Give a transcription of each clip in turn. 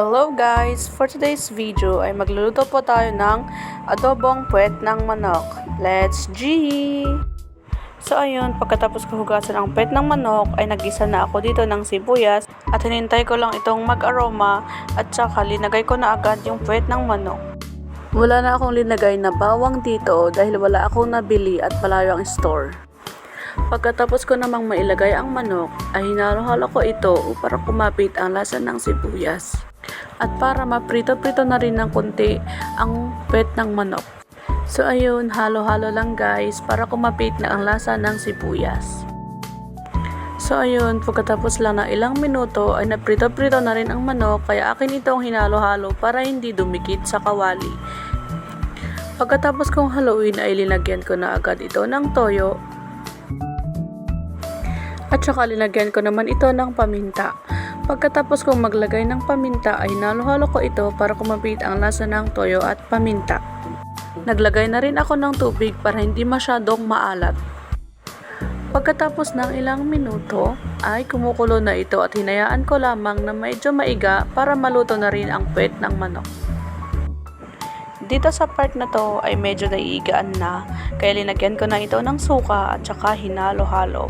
Hello guys! For today's video ay magluluto po tayo ng adobong puwet ng manok. Let's G! So ayun, pagkatapos ko hugasan ang puwet ng manok ay nagisa na ako dito ng sibuyas at hinintay ko lang itong mag-aroma at saka linagay ko na agad yung puwet ng manok. Wala na akong linagay na bawang dito dahil wala akong nabili at malayo ang store. Pagkatapos ko namang mailagay ang manok, ay hinalo-halo ko ito para kumapit ang lasa ng sibuyas. At para maprito-prito na rin ng konti ang puwet ng manok. So ayun, halo-halo lang guys para kumapit na ang lasa ng sibuyas. So ayun, pagkatapos lang ng ilang minuto ay naprito-prito na rin ang manok kaya akin itong hinalo-halo para hindi dumikit sa kawali. Pagkatapos kong haluin ay linagyan ko na agad ito ng toyo. At saka linagyan ko naman ito ng paminta. Pagkatapos kong maglagay ng paminta ay hinalo-halo ko ito para kumapit ang lasa ng toyo at paminta. Naglagay na rin ako ng tubig para hindi masyadong maalat. Pagkatapos ng ilang minuto ay kumukulo na ito at hinayaan ko lamang na medyo maiga para maluto na rin ang puwet ng manok. Dito sa part na to ay medyo naiigaan na kaya linagyan ko na ito ng suka at saka hinalo-halo.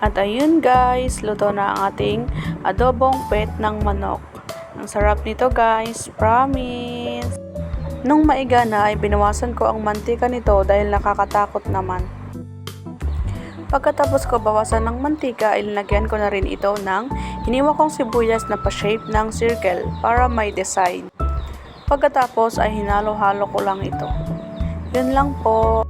At ayun guys, luto na ang ating adobong puwet ng manok. Ang sarap nito guys, promise! Nung maiga na ay binawasan ko ang mantika nito dahil nakakatakot naman. Pagkatapos ko bawasan ng mantika ay linagyan ko na rin ito ng hiniwa kong sibuyas na pa-shape ng circle para may design. Pagkatapos ay hinalo-halo ko lang ito. Yun lang po.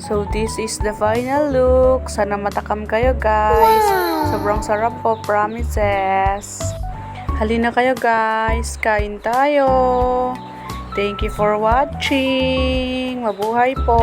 So this is the final look. Sana matakam kayo guys. Wow! Sobrang sarap po, promises. Halina kayo guys, kain tayo. Thank you for watching. Mabuhay po.